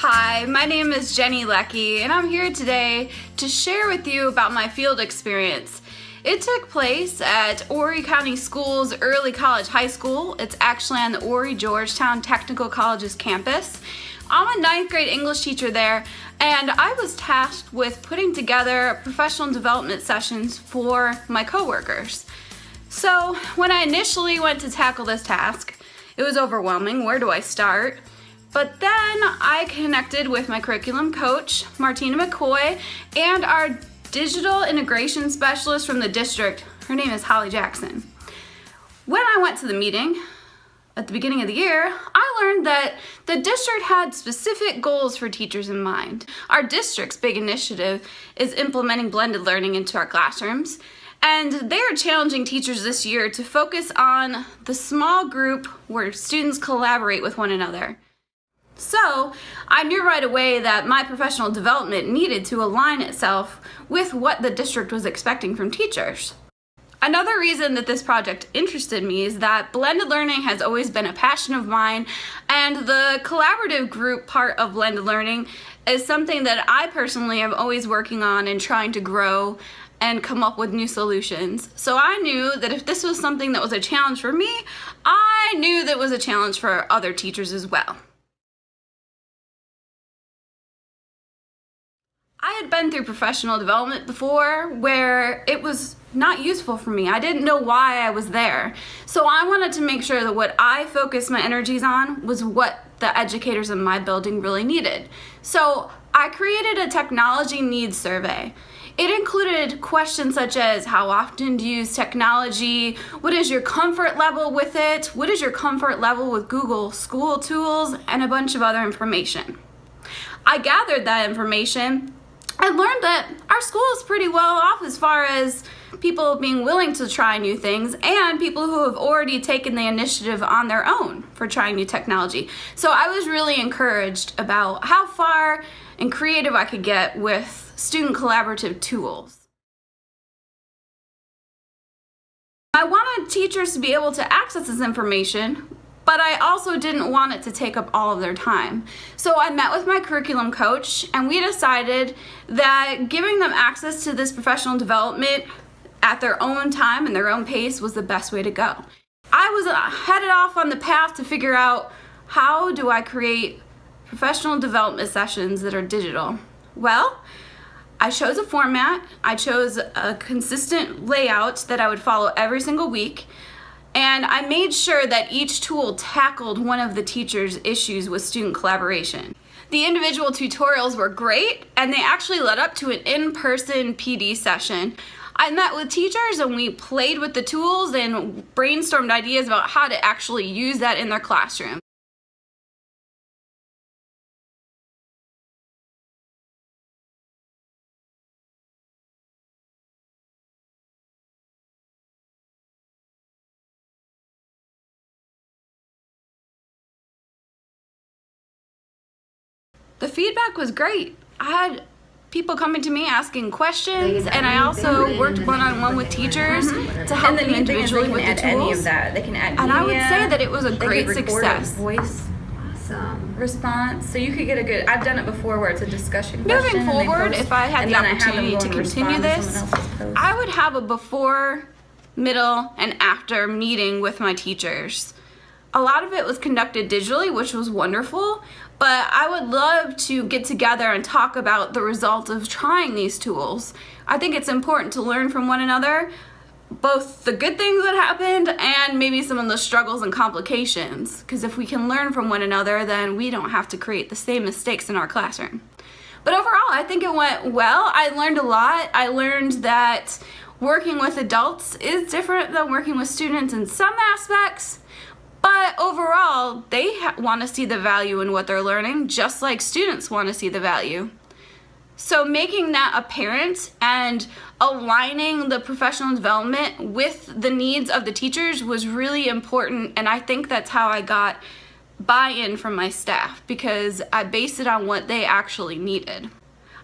Hi, my name is Jenny Leckie, and I'm here today to share with you about my field experience. It took place at Horry County Schools Early College High School. It's actually on the Horry Georgetown Technical College's campus. I'm a 9th grade English teacher there, and I was tasked with putting together professional development sessions for my coworkers. So when I initially went to tackle this task, it was overwhelming. Where do I start? But then I connected with my curriculum coach, Martina McCoy, and our digital integration specialist from the district. Her name is Holly Jackson. When I went to the meeting at the beginning of the year, I learned that the district had specific goals for teachers in mind. Our district's big initiative is implementing blended learning into our classrooms, and they are challenging teachers this year to focus on the small group where students collaborate with one another. So I knew right away that my professional development needed to align itself with what the district was expecting from teachers. Another reason that this project interested me is that blended learning has always been a passion of mine, and the collaborative group part of blended learning is something that I personally am always working on and trying to grow and come up with new solutions. So I knew that if this was something that was a challenge for me, I knew that it was a challenge for other teachers as well. I had been through professional development before where it was not useful for me. I didn't know why I was there. So I wanted to make sure that what I focused my energies on was what the educators in my building really needed. So I created a technology needs survey. It included questions such as how often do you use technology, what is your comfort level with it, what is your comfort level with Google School tools, and a bunch of other information. I gathered that information and learned that our school is pretty well off as far as people being willing to try new things and people who have already taken the initiative on their own for trying new technology. So I was really encouraged about how far and creative I could get with student collaborative tools. I wanted teachers to be able to access this information, but I also didn't want it to take up all of their time. So I met with my curriculum coach, and we decided that giving them access to this professional development at their own time and their own pace was the best way to go. I was headed off on the path to figure out, how do I create professional development sessions that are digital? Well, I chose a format. I chose a consistent layout that I would follow every single week. And I made sure that each tool tackled one of the teacher's issues with student collaboration. The individual tutorials were great, and they actually led up to an in-person PD session. I met with teachers and we played with the tools and brainstormed ideas about how to actually use that in their classroom. The feedback was great. I had people coming to me asking questions, and I also worked one-on-one with teachers to help them individually with the tools. They can add media, and I would say that it was a great success. Voice response, so you could get a good. I've done it before where it's a discussion. Moving forward, if I had the opportunity to continue this, I would have a before, middle, and after meeting with my teachers. A lot of it was conducted digitally, which was wonderful, but I would love to get together and talk about the results of trying these tools. I think it's important to learn from one another, both the good things that happened and maybe some of the struggles and complications, because if we can learn from one another, then we don't have to create the same mistakes in our classroom. But overall, I think it went well. I learned a lot. I learned that working with adults is different than working with students in some aspects. But overall, they want to see the value in what they're learning, just like students want to see the value. So making that apparent and aligning the professional development with the needs of the teachers was really important, and I think that's how I got buy-in from my staff, because I based it on what they actually needed.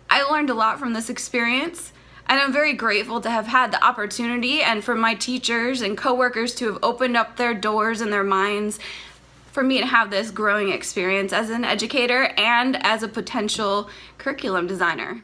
I learned a lot from this experience, and I'm very grateful to have had the opportunity and for my teachers and coworkers to have opened up their doors and their minds for me to have this growing experience as an educator and as a potential curriculum designer.